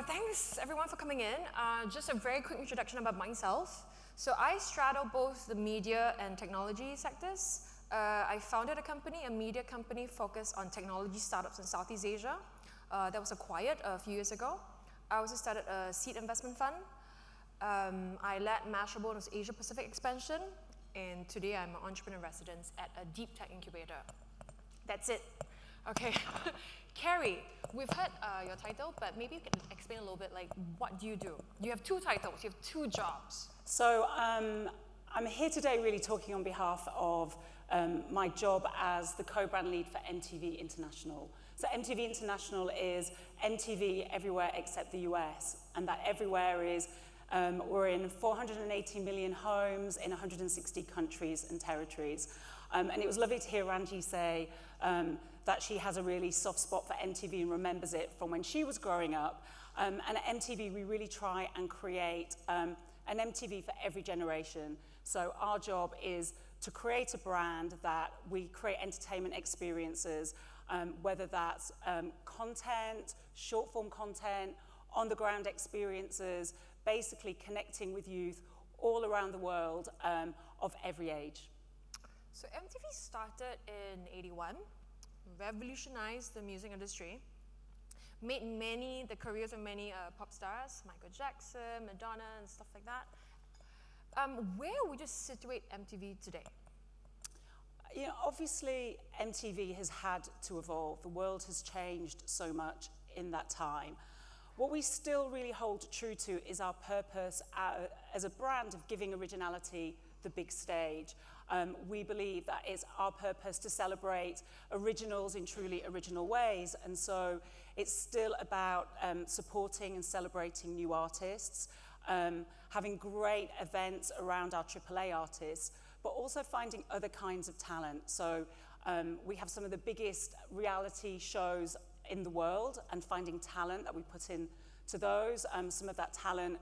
Thanks everyone for coming in. Just a very quick introduction about myself. So I straddle both the media and technology sectors. I founded a media company focused on technology startups in Southeast Asia. That was acquired a few years ago. I also started a seed investment fund. I led Mashable's Asia Pacific expansion, and today I'm an entrepreneur in residence at a deep tech incubator. That's it. Okay, Carrie, we've heard your title, but maybe you can explain a little bit, like, what do? You have two titles, you have two jobs. So I'm here today really talking on behalf of my job as the co-brand lead for MTV International. So MTV International is MTV everywhere except the US, and that everywhere is we're in 480 million homes in 160 countries and territories. And it was lovely to hear Ranji say that she has a really soft spot for MTV and remembers it from when she was growing up. And at MTV, we really try and create an MTV for every generation. So our job is to create a brand that we create entertainment experiences, whether that's content, short-form content, on-the-ground experiences, basically connecting with youth all around the world of every age. So MTV started in '81, revolutionized the music industry, made the careers of many pop stars, Michael Jackson, Madonna, and stuff like that. Where would you situate MTV today? You know, obviously MTV has had to evolve. The world has changed so much in that time. What we still really hold true to is our purpose as a brand of giving originality the big stage. We believe that it's our purpose to celebrate originals in truly original ways, and so it's still about supporting and celebrating new artists, having great events around our AAA artists, but also finding other kinds of talent. So we have some of the biggest reality shows in the world, and finding talent that we put in to those. Some of that talent,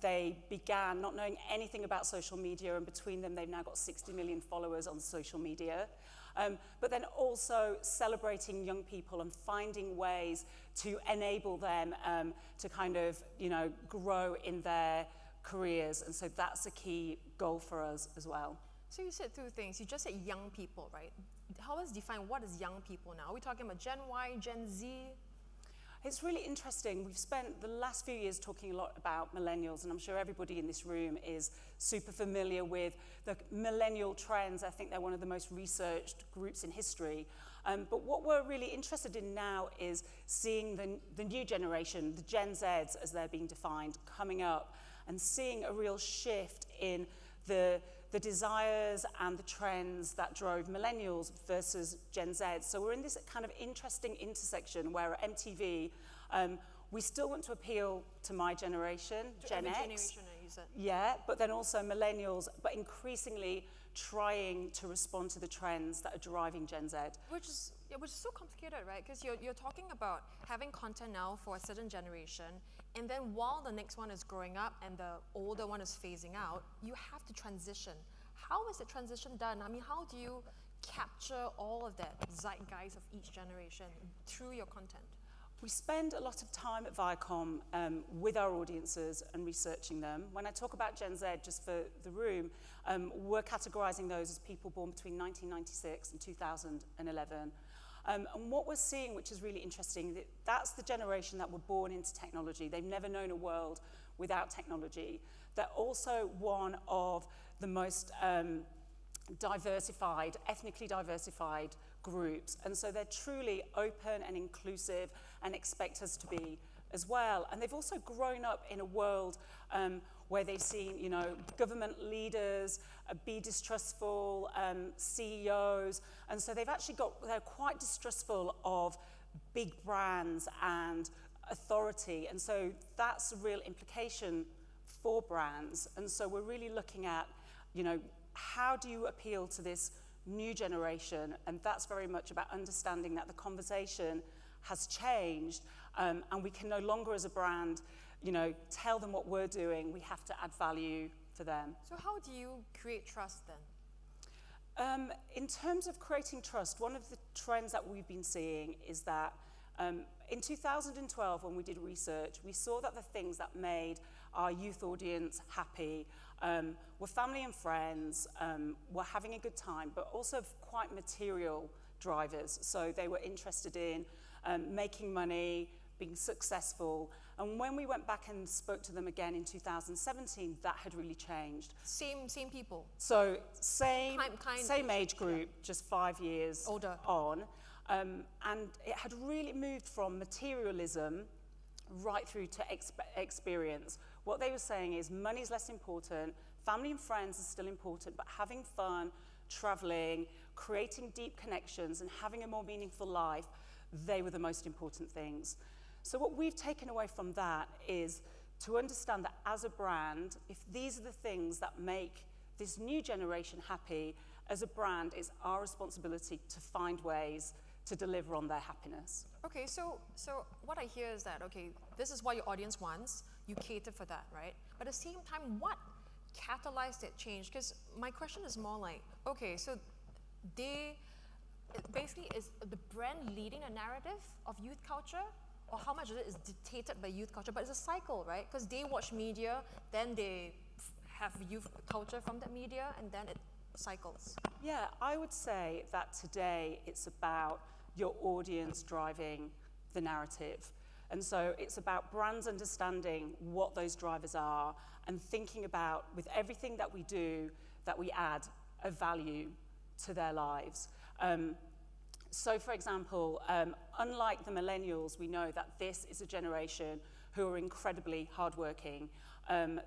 they began not knowing anything about social media, and between them they've now got 60 million followers on social media. But then also celebrating young people and finding ways to enable them to kind of, you know, grow in their careers. And so that's a key goal for us as well. So you said two things. You just said young people, right? Help us define what is young people now. Are we talking about Gen Y, Gen Z? It's really interesting. We've spent the last few years talking a lot about millennials, and I'm sure everybody in this room is super familiar with the millennial trends. I think they're one of the most researched groups in history. But what we're really interested in now is seeing the new generation, the Gen Zs as they're being defined, coming up, and seeing a real shift in the desires and the trends that drove millennials versus Gen Z. So we're in this kind of interesting intersection where at MTV, we still want to appeal to my generation, Gen X. Generation, you said. Yeah, but then also millennials, but increasingly trying to respond to the trends that are driving Gen Z. Which is so complicated, right? Because you're talking about having content now for a certain generation, and then while the next one is growing up and the older one is phasing out, you have to transition. How is the transition done? I mean, how do you capture all of that zeitgeist of each generation through your content? We spend a lot of time at Viacom with our audiences and researching them. When I talk about Gen Z, just for the room, we're categorizing those as people born between 1996 and 2011. And what we're seeing, which is really interesting, that's the generation that were born into technology. They've never known a world without technology. They're also one of the most diversified, ethnically diversified groups. And so they're truly open and inclusive and expect us to be as well. And they've also grown up in a world where they've seen, you know, government leaders be distrustful, CEOs. And so they're quite distrustful of big brands and authority. And so that's a real implication for brands. And so we're really looking at, you know, how do you appeal to this new generation? And that's very much about understanding that the conversation has changed, and we can no longer as a brand, you know, tell them what we're doing. We have to add value for them. So how do you create trust then? In terms of creating trust, one of the trends that we've been seeing is that In 2012, when we did research, we saw that the things that made our youth audience happy were family and friends, were having a good time, but also quite material drivers. So they were interested in making money, being successful. And when we went back and spoke to them again in 2017, that had really changed. Same people. So same age group, yeah. just 5 years older on. And it had really moved from materialism right through to experience. What they were saying is money's less important, family and friends are still important, but having fun, traveling, creating deep connections and having a more meaningful life, they were the most important things. So what we've taken away from that is to understand that as a brand, if these are the things that make this new generation happy, as a brand, it's our responsibility to find ways to deliver on their happiness. Okay, so what I hear is that, okay, this is what your audience wants, you cater for that, right? But at the same time, what catalyzed that change? Because my question is more like, okay, so basically, is the brand leading a narrative of youth culture? Or how much of it is dictated by youth culture? But it's a cycle, right? Because they watch media, then they have youth culture from that media, and then it cycles. Yeah, I would say that today it's about your audience driving the narrative. And so it's about brands understanding what those drivers are and thinking about, with everything that we do, that we add a value to their lives. So for example, unlike the millennials, we know that this is a generation who are incredibly hardworking.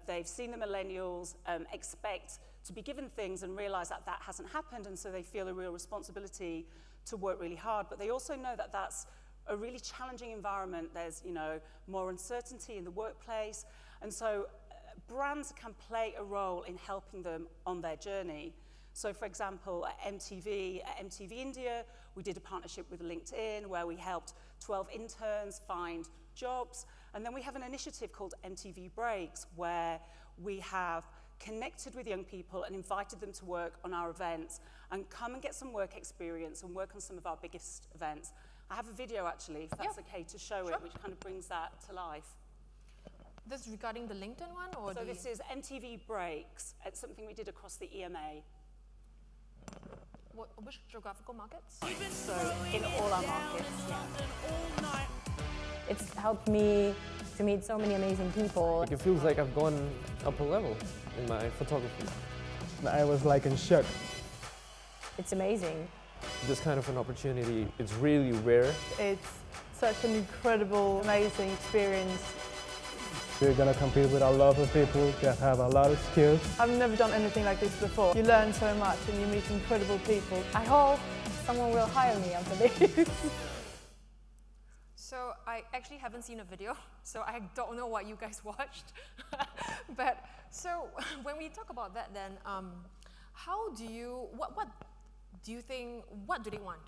They've seen the millennials expect to be given things and realize that that hasn't happened, and so they feel a real responsibility to work really hard. But they also know that that's a really challenging environment. There's, you know, more uncertainty in the workplace, and so brands can play a role in helping them on their journey. So for example, at MTV India, we did a partnership with LinkedIn where we helped 12 interns find jobs. And then we have an initiative called MTV Breaks where we have connected with young people and invited them to work on our events and come and get some work experience and work on some of our biggest events. I have a video actually, if that's okay, to show it, which kind of brings that to life. This is regarding the LinkedIn one? Or so this is MTV Breaks. It's something we did across the EMA. Which geographical markets? So in all our markets, yeah. It's helped me to meet so many amazing people. It feels like I've gone up a level in my photography. I was like in shock. It's amazing. This kind of an opportunity, it's really rare. It's such an incredible, amazing experience. You're going to compete with a lot of people that have a lot of skills. I've never done anything like this before. You learn so much and you meet incredible people. I hope someone will hire me after this. So I actually haven't seen a video, so I don't know what you guys watched. But so when we talk about that then, what do they want?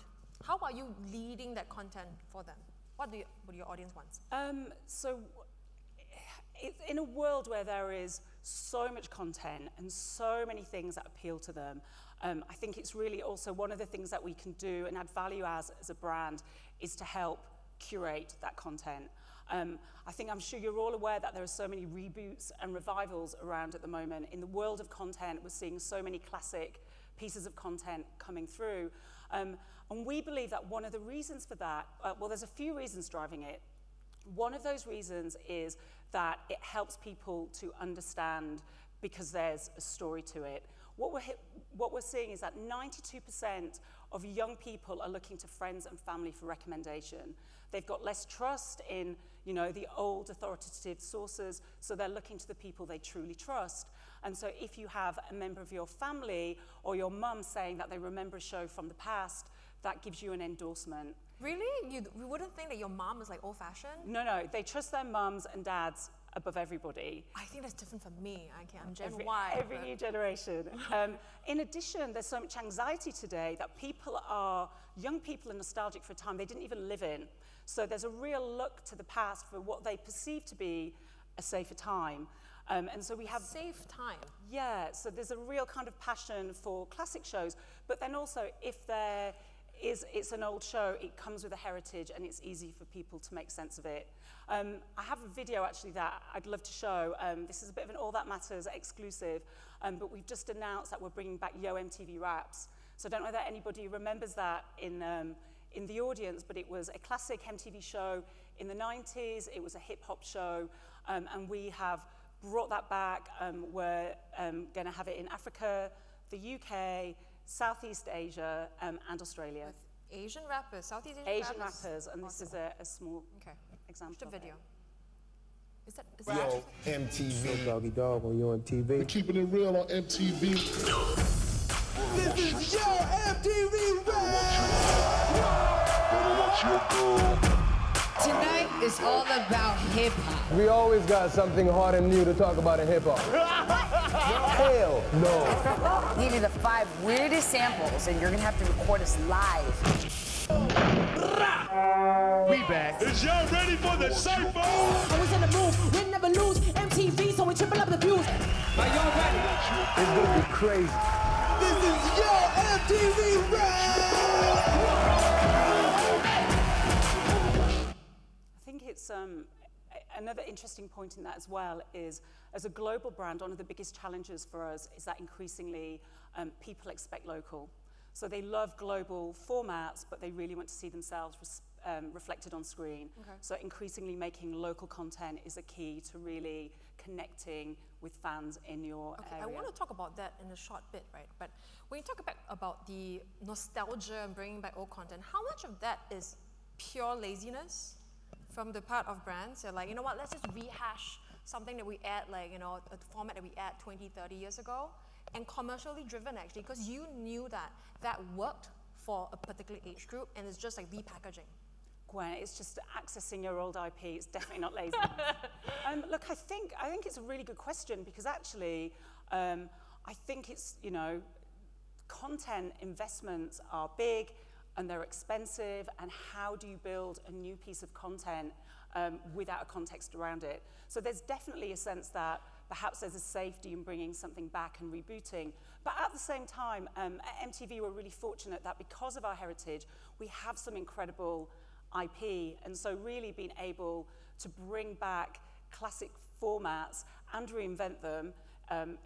How are you leading that content for them? What do your audience wants? In a world where there is so much content and so many things that appeal to them, I think it's really also one of the things that we can do and add value as a brand is to help curate that content. I'm sure you're all aware that there are so many reboots and revivals around at the moment. In the world of content, we're seeing so many classic pieces of content coming through. And we believe that one of the reasons for that, well, there's a few reasons driving it. One of those reasons is that it helps people to understand because there's a story to it. What we're seeing is that 92% of young people are looking to friends and family for recommendation. They've got less trust in, you know, the old authoritative sources, so they're looking to the people they truly trust. And so if you have a member of your family or your mum saying that they remember a show from the past, that gives you an endorsement. Really? You wouldn't think that your mom is like old-fashioned? No, they trust their mums and dads above everybody. I think that's different from me. I'm Gen Y. Every new generation. In addition, there's so much anxiety today that young people are nostalgic for a time they didn't even live in. So there's a real look to the past for what they perceive to be a safer time. And so we have... Safe time? Yeah, so there's a real kind of passion for classic shows, but then also if they're it's an old show. It comes with a heritage, and it's easy for people to make sense of it. I have a video actually that I'd love to show. This is a bit of an All That Matters exclusive, but we've just announced that we're bringing back Yo MTV Raps. So I don't know that anybody remembers that in the audience, but it was a classic MTV show in the 90s. It was a hip-hop show, and we have brought that back. We're going to have it in Africa, the UK, Southeast Asia, and Australia. With Asian rappers, Southeast Asian rappers, and this is a small example. Just a video. Is that Yo, MTV. Doggy Dog on Yo MTV. We're keeping it real on MTV. This is Yo MTV Tonight is all about hip-hop. We always got something hard and new to talk about in hip-hop. Hell no. Give you the 5 weirdest samples, and you're gonna have to record us live. We back. Is y'all ready for the cypher? Always in the move, win never lose. MTV, so we triple up the views. Are y'all ready? It's gonna be crazy. This is Yo MTV I think it's another interesting point in that as well is, as a global brand, one of the biggest challenges for us is that increasingly people expect local. So they love global formats, but they really want to see themselves reflected on screen. So increasingly making local content is a key to really connecting with fans in your area. I want to talk about that in a short bit, right? But when you talk about the nostalgia and bringing back old content, how much of that is pure laziness from the part of brands? They're like, you know what, let's just rehash something that we add, like, you know, a format that we add 20, 30 years ago, and commercially driven actually, because you knew that that worked for a particular age group, and it's just like repackaging. Gwen, it's just accessing your old IP. It's definitely not lazy. Look, I think it's a really good question, because actually, I think it's, you know, content investments are big and they're expensive, and how do you build a new piece of content without a context around it? So there's definitely a sense that perhaps there's a safety in bringing something back and rebooting. But at the same time, at MTV, we're really fortunate that because of our heritage, we have some incredible IP. And so really being able to bring back classic formats and reinvent them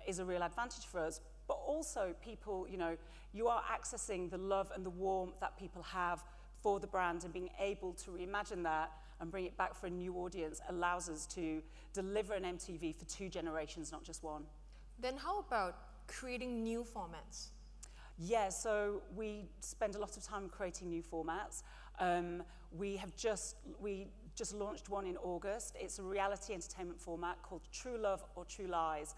is a real advantage for us. But also people, you know, you are accessing the love and the warmth that people have for the brand, and being able to reimagine that and bring it back for a new audience allows us to deliver an MTV for 2 generations, not just one. Then how about creating new formats? Yeah, so we spend a lot of time creating new formats. We just launched one in August. It's a reality entertainment format called True Love or True Lies.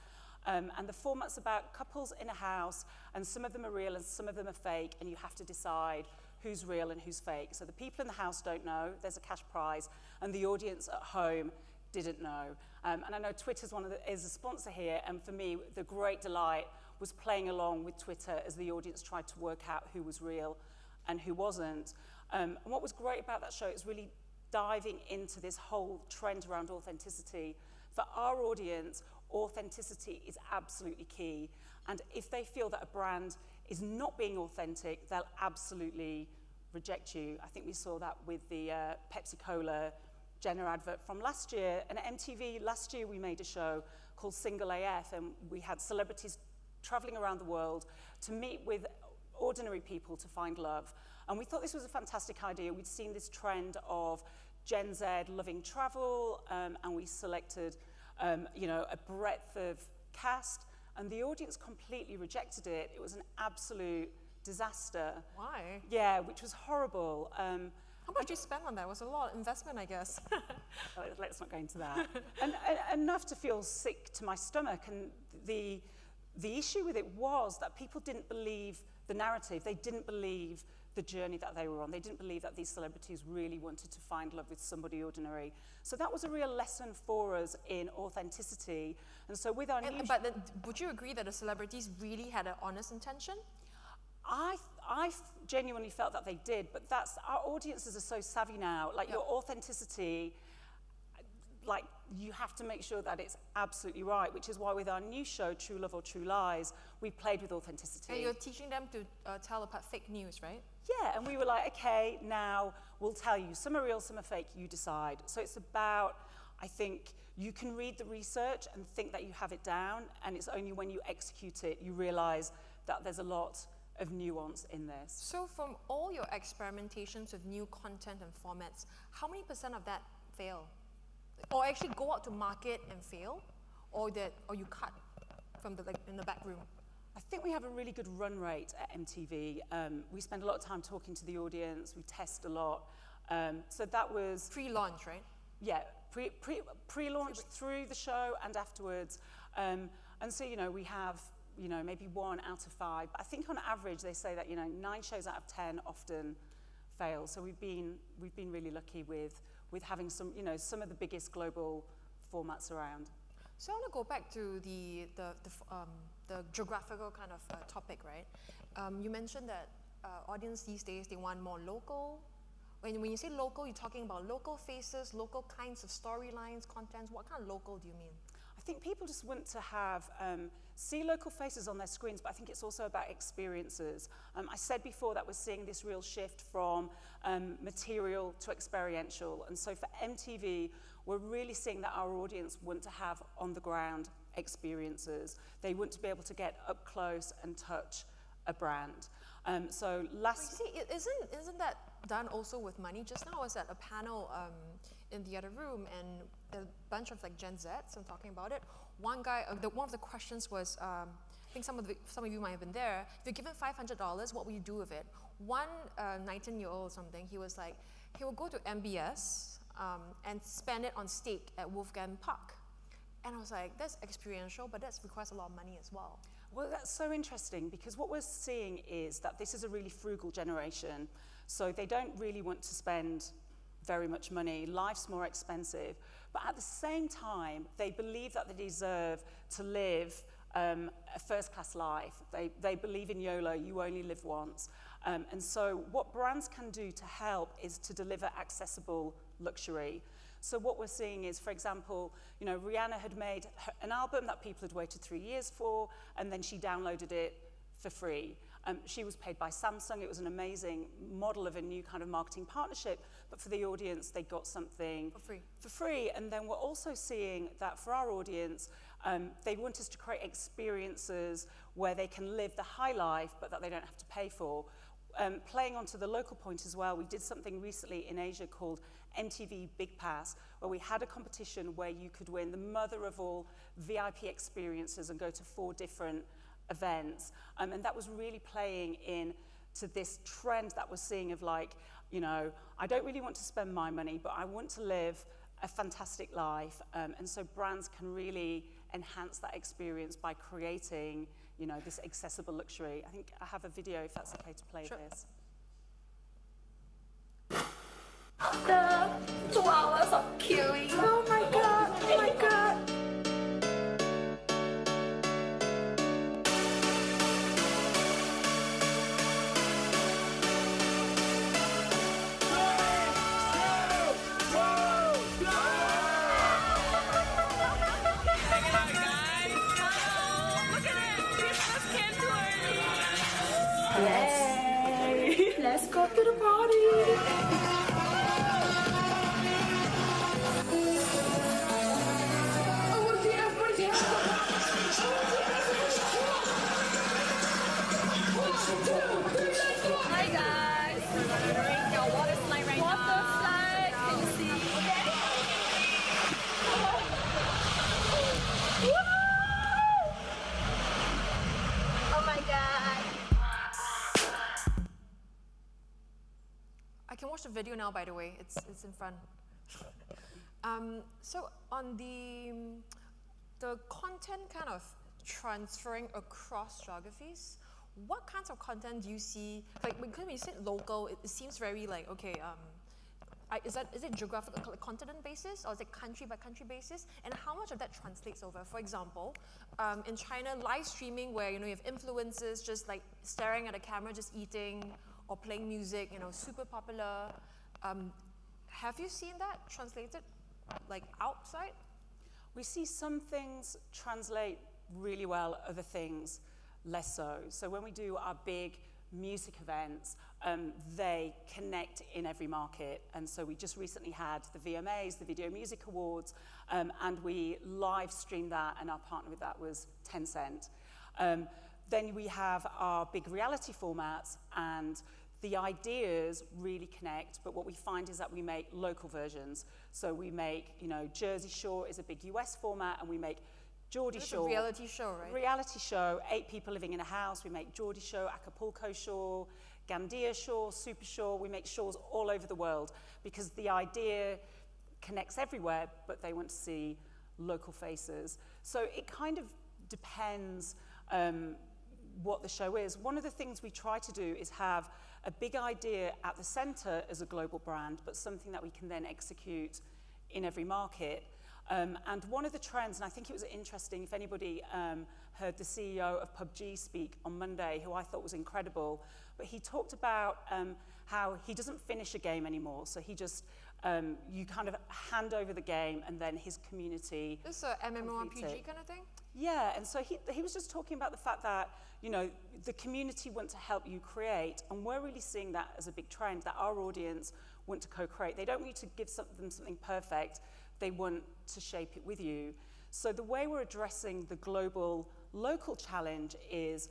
And the format's about couples in a house, and some of them are real and some of them are fake, and you have to decide who's real and who's fake. So the people in the house don't know, there's a cash prize, and the audience at home didn't know. And I know Twitter's is a sponsor here, and for me, the great delight was playing along with Twitter as the audience tried to work out who was real and who wasn't. And what was great about that show is really diving into this whole trend around authenticity. For our audience, authenticity is absolutely key. And if they feel that a brand is not being authentic, they'll absolutely reject you. I think we saw that with the Pepsi-Cola Jenner advert from last year. And at MTV, last year we made a show called Single AF, and we had celebrities traveling around the world to meet with ordinary people to find love. And we thought this was a fantastic idea. We'd seen this trend of Gen Z loving travel, and we selected you know, a breadth of cast, and the audience completely rejected it. It was an absolute disaster. Why? Yeah, which was horrible. How much did you spend on that? It was a lot of investment, I guess. Let's not go into that. and enough to feel sick to my stomach. And the issue with it was that people didn't believe the narrative. They didn't believe the journey that they were on. They didn't believe that these celebrities really wanted to find love with somebody ordinary. So that was a real lesson for us in authenticity. And so with our new... But would you agree that the celebrities really had an honest intention? I genuinely felt that they did, but that's, our audiences are so savvy now. Like, your authenticity, like, you have to make sure that it's absolutely right, which is why with our new show, True Love or True Lies, we played with authenticity. And you're teaching them to tell apart fake news, right? Yeah, and we were like, okay, now we'll tell you. Some are real, some are fake, you decide. So it's about, I think, you can read the research and think that you have it down, and it's only when you execute it, you realize that there's a lot of nuance in this. So from all your experimentations with new content and formats, how many % of that fail? Or actually go out to market and fail? Or you cut from in the back room? I think we have a really good run rate at MTV. We spend a lot of time talking to the audience, we test a lot. So that was... Pre-launch, right? Yeah, pre-launch through the show and afterwards. And so, you know, we have, you know, maybe 1 out of 5. But I think on average they say that, you know, 9 shows out of 10 often fail. So we've been really lucky with having some, you know, some of the biggest global formats around. So I want to go back to the geographical kind of topic, right? You mentioned that audience these days, they want more local. When you say local, you're talking about local faces, local kinds of storylines, contents. What kind of local do you mean? I think people just want to have, see local faces on their screens, but I think it's also about experiences. I said before that we're seeing this real shift from material to experiential. And so for MTV, we're really seeing that our audience want to have on-the-ground experiences. They want to be able to get up close and touch a brand. So last... See, isn't that done also with money? Just now I was at a panel in the other room, and a bunch of like Gen Zs, I'm talking about it. One guy, one of the questions was, I think some of you might have been there, if you're given $500, what will you do with it? One 19-year-old or something, he was like, he will go to MBS and spend it on steak at Wolfgang Park. And I was like, that's experiential, but that requires a lot of money as well. Well, that's so interesting, because what we're seeing is that this is a really frugal generation. So they don't really want to spend very much money. Life's more expensive. But at the same time, they believe that they deserve to live a first-class life. They believe in YOLO, you only live once. And so what brands can do to help is to deliver accessible luxury. So what we're seeing is, for example, you know, Rihanna had made an album that people had waited 3 years for, and then she downloaded it for free. She was paid by Samsung. It was an amazing model of a new kind of marketing partnership, but for the audience, they got something for free. And then we're also seeing that for our audience, they want us to create experiences where they can live the high life, but that they don't have to pay for. Playing onto the local point as well, we did something recently in Asia called MTV Big Pass, where we had a competition where you could win the mother of all VIP experiences and go to 4 different events. And that was really playing in to this trend that we're seeing of like, you know, I don't really want to spend my money, but I want to live a fantastic life. And so brands can really enhance that experience by creating, you know, this accessible luxury. I think I have a video, if that's okay to play this. The 2 hours of queuing. Oh my god, oh my god. Yay! Let's go to the party! Hi guys! We're doing your water slide right now. Water slide! Can you see? Okay. Oh my god! I can watch the video now, by the way. It's in front. So on the content kind of transferring across geographies, what kinds of content do you see? Like, because when you said local, it seems very like, okay, is it geographical, like continent basis, or is it country by country basis? And how much of that translates over? For example, in China, live streaming where, you know, you have influencers just like staring at a camera, just eating or playing music, you know, super popular. Have you seen that translated like outside? We see some things translate really well, other things less so. So when we do our big music events, they connect in every market. And so we just recently had the VMAs, the Video Music Awards, and we live streamed that, and our partner with that was Tencent. Then we have our big reality formats, and the ideas really connect, but what we find is that we make local versions. So we make, you know, Jersey Shore is a big US format, and we make Geordie Shore. It's a reality show, right? Reality show, 8 people living in a house. We make Geordie Shore, Acapulco Shore, Gandia Shore, Super Shore. We make shores all over the world because the idea connects everywhere, but they want to see local faces. So it kind of depends what the show is. One of the things we try to do is have a big idea at the center as a global brand, but something that we can then execute in every market. And one of the trends, and I think it was interesting, if anybody heard the CEO of PUBG speak on Monday, who I thought was incredible, but he talked about how he doesn't finish a game anymore. So he just, you kind of hand over the game and then his community. This is a MMORPG kind of thing? Yeah, and so he was just talking about the fact that, you know, the community want to help you create, and we're really seeing that as a big trend, that our audience want to co-create. They don't need to give them something perfect, they want to shape it with you. So the way we're addressing the global local challenge is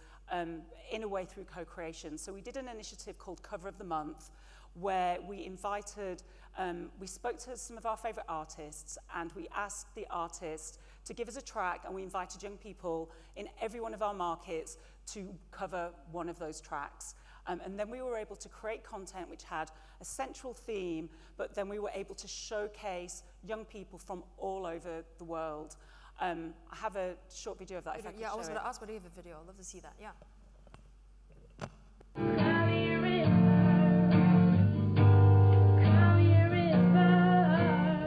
in a way through co-creation. So we did an initiative called Cover of the Month, where we invited, we spoke to some of our favorite artists, and we asked the artist to give us a track, and we invited young people in every one of our markets to cover one of those tracks. And then we were able to create content which had a central theme, but then we were able to showcase young people from all over the world. I have a short video of that, if I could show it. Yeah, I was going to ask, but do you have a video? I'd love to see that, yeah.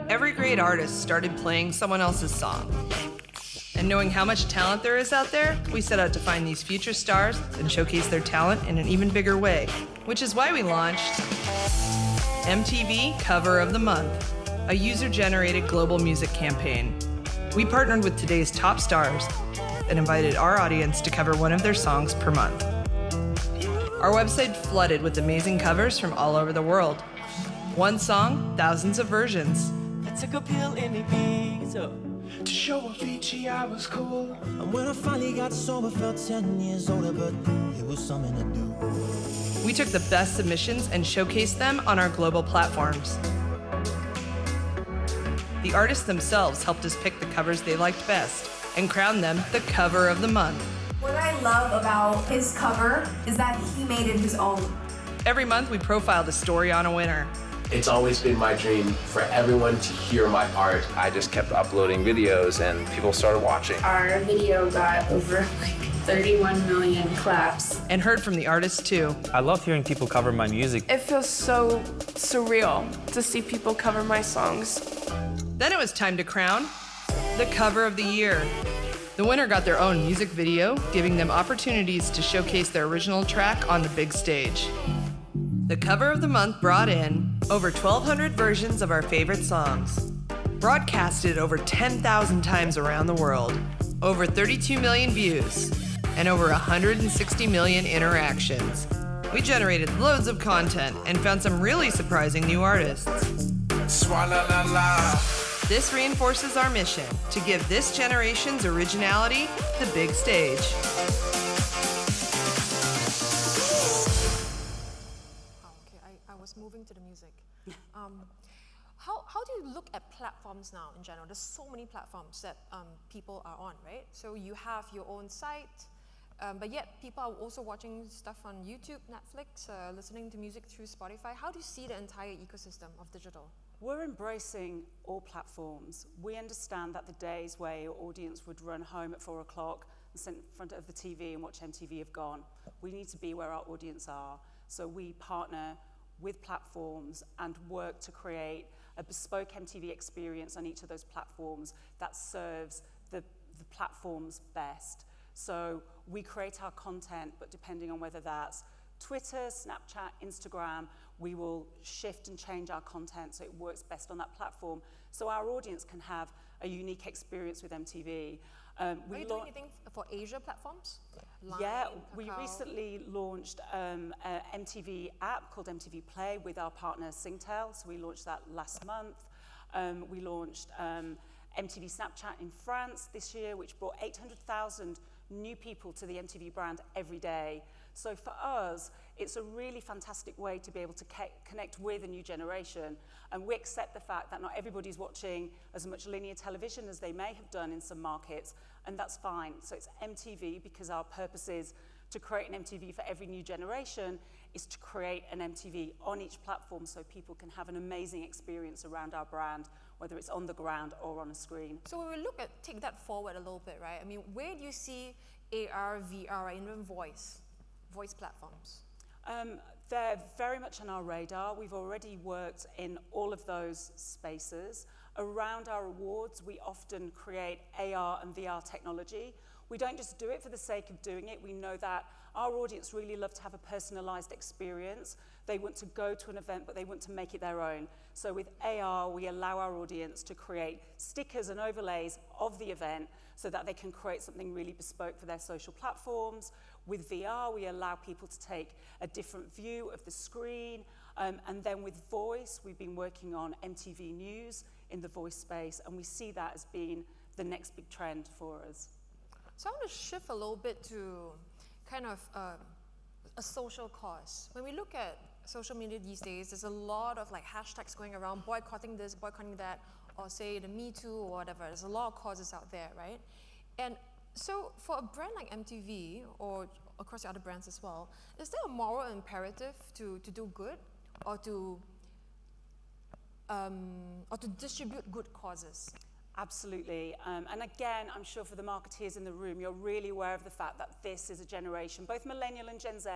Every great artist started playing someone else's song. And knowing how much talent there is out there, we set out to find these future stars and showcase their talent in an even bigger way, which is why we launched MTV Cover of the Month, a user-generated global music campaign. We partnered with today's top stars and invited our audience to cover one of their songs per month. Our website flooded with amazing covers from all over the world. One song, thousands of versions. I took a pill in Ibiza to show Avicii I was cool. And when I finally got sober, felt 10 years older, but it was something to do. We took the best submissions and showcased them on our global platforms. The artists themselves helped us pick the covers they liked best and crowned them the Cover of the Month. What I love about his cover is that he made it his own. Every month we profiled a story on a winner. It's always been my dream for everyone to hear my art. I just kept uploading videos and people started watching. Our video got over like 31 million claps. And heard from the artists too. I love hearing people cover my music. It feels so surreal to see people cover my songs. Then it was time to crown the Cover of the Year. The winner got their own music video, giving them opportunities to showcase their original track on the big stage. The Cover of the Month brought in over 1,200 versions of our favorite songs, broadcasted over 10,000 times around the world, over 32 million views, and over 160 million interactions. We generated loads of content and found some really surprising new artists. Swalla-la-la. This reinforces our mission to give this generation's originality the big stage. Moving to the music. How do you look at platforms now in general? There's so many platforms that people are on, right? So you have your own site, but yet people are also watching stuff on YouTube, Netflix, listening to music through Spotify. How do you see the entire ecosystem of digital? We're embracing all platforms. We understand that the days where your audience would run home at 4 o'clock and sit in front of the TV and watch MTV have gone. We need to be where our audience are. So we partner with platforms and work to create a bespoke MTV experience on each of those platforms that serves the platforms best. So we create our content, but depending on whether that's Twitter, Snapchat, Instagram, we will shift and change our content so it works best on that platform, so our audience can have a unique experience with MTV. Are you doing anything for Asia platforms? Yeah, we recently launched an MTV app called MTV Play with our partner Singtel, so we launched that last month. We launched MTV Snapchat in France this year, which brought 800,000 new people to the MTV brand every day. So for us, it's a really fantastic way to be able to connect with a new generation. And we accept the fact that not everybody's watching as much linear television as they may have done in some markets, and that's fine. So it's MTV because our purpose is to create an MTV for every new generation, is to create an MTV on each platform so people can have an amazing experience around our brand, whether it's on the ground or on a screen. So when we take that forward a little bit, right? I mean, where do you see AR, VR, and even voice platforms? They're very much on our radar. We've already worked in all of those spaces. Around our awards, we often create AR and VR technology. We don't just do it for the sake of doing it. We know that our audience really love to have a personalized experience. They want to go to an event, but they want to make it their own. So with AR, we allow our audience to create stickers and overlays of the event so that they can create something really bespoke for their social platforms. With VR, we allow people to take a different view of the screen. And then with voice, we've been working on MTV News in the voice space, and we see that as being the next big trend for us. So I want to shift a little bit to kind of a social cause. When we look at social media these days, there's a lot of like hashtags going around, boycotting this, boycotting that, or say the Me Too or whatever. There's a lot of causes out there, right? And so for a brand like MTV, or across the other brands as well, is there a moral imperative to do good, or to distribute good causes? Absolutely. And again, I'm sure for the marketeers in the room, you're really aware of the fact that this is a generation, both millennial and Gen Z,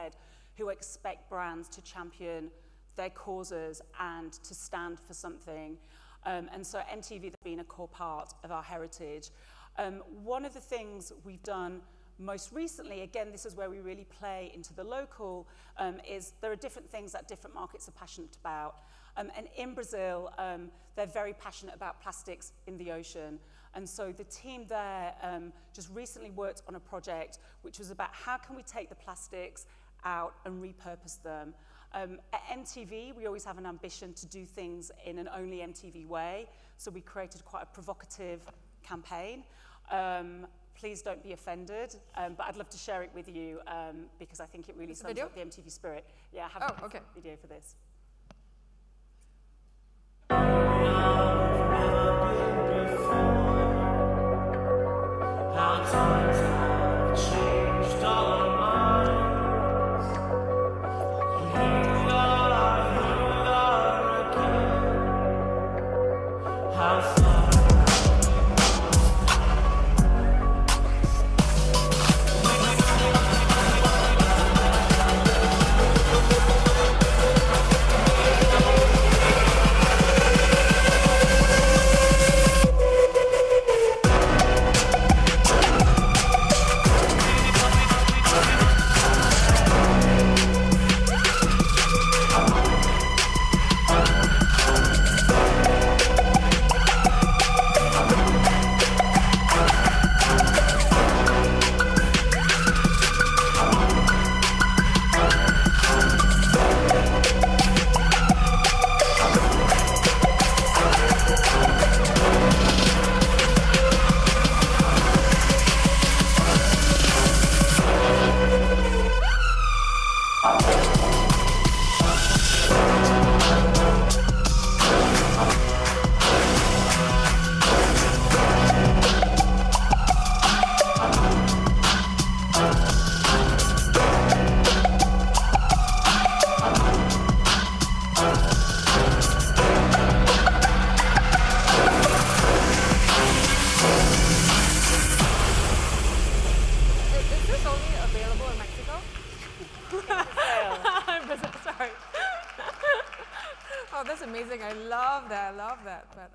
who expect brands to champion their causes and to stand for something. And so MTV has been a core part of our heritage. One of the things we've done most recently, again, this is where we really play into the local, is there are different things that different markets are passionate about. And in Brazil, they're very passionate about plastics in the ocean. And so the team there just recently worked on a project which was about how can we take the plastics out and repurpose them. At MTV, we always have an ambition to do things in an only MTV way. So we created quite a provocative campaign. Please don't be offended, but I'd love to share it with you because I think it really sums up the MTV spirit. Yeah, I have a video for this.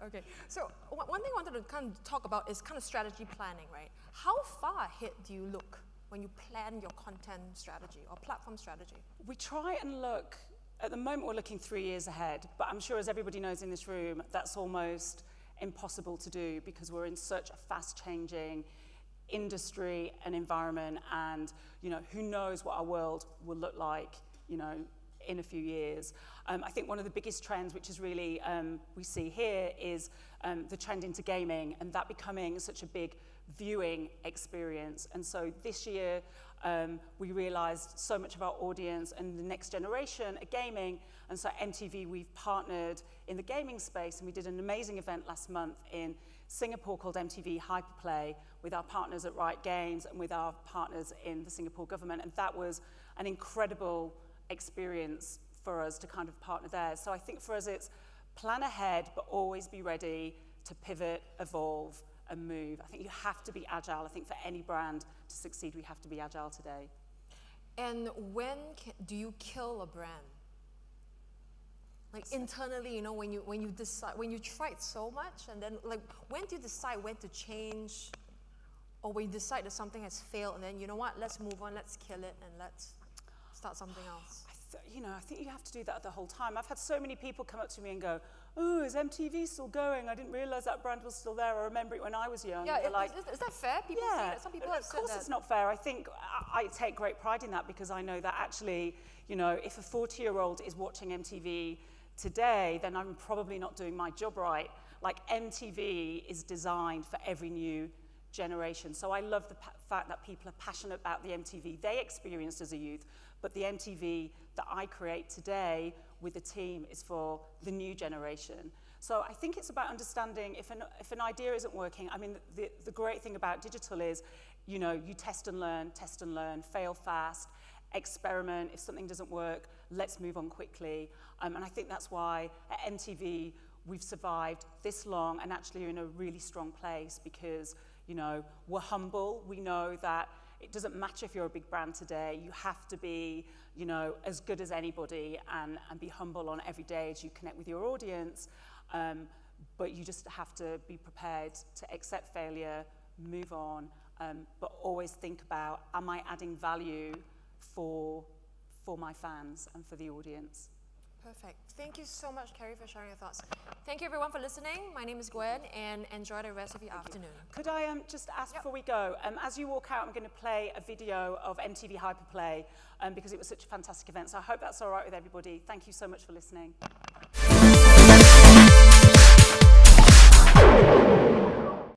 Okay, so one thing I wanted to kind of talk about is kind of strategy planning, right? How far ahead do you look when you plan your content strategy or platform strategy? We try and look, at the moment we're looking 3 years ahead, but I'm sure as everybody knows in this room, that's almost impossible to do because we're in such a fast-changing industry and environment, and who knows what our world will look like in a few years. I think one of the biggest trends, which is really we see here, is the trend into gaming, and that becoming such a big viewing experience. And so this year we realized so much of our audience and the next generation are gaming, and so MTV, we've partnered in the gaming space, and we did an amazing event last month in Singapore called MTV Hyperplay with our partners at Riot Games and with our partners in the Singapore government, and that was an incredible experience for us to kind of partner there. So I think for us it's plan ahead, but always be ready to pivot, evolve, and move. I think you have to be agile. I think for any brand to succeed, we have to be agile today. And when do you kill a brand? Like internally, when you decide, when you tried so much, and then like when do you decide when to change, or when you decide that something has failed, and then you know what, let's move on, let's kill it, and let's start something else? I think you have to do that the whole time. I've had so many people come up to me and go, "Oh, is MTV still going? I didn't realize that brand was still there. I remember it when I was young." Yeah, is that fair? People say that. Some people have said that. Of course it's not fair. I think I take great pride in that because I know that actually, if a 40-year-old is watching MTV today, then I'm probably not doing my job right. Like MTV is designed for every new generation. So I love the fact that people are passionate about the MTV they experienced as a youth, but the MTV that I create today with the team is for the new generation. So I think it's about understanding if an idea isn't working. I mean, the great thing about digital is, you test and learn, fail fast, experiment. If something doesn't work, let's move on quickly. And I think that's why at MTV we've survived this long and actually are in a really strong place because, we're humble. We know that it doesn't matter if you're a big brand today. You have to be, as good as anybody and be humble on every day as you connect with your audience. But you just have to be prepared to accept failure, move on, but always think about, am I adding value for my fans and for the audience? Perfect. Thank you so much, Carrie, for sharing your thoughts. Thank you, everyone, for listening. My name is Gwen, and enjoy the rest of your afternoon. Could I just ask before we go, as you walk out, I'm going to play a video of MTV Hyperplay because it was such a fantastic event. So I hope that's all right with everybody. Thank you so much for listening.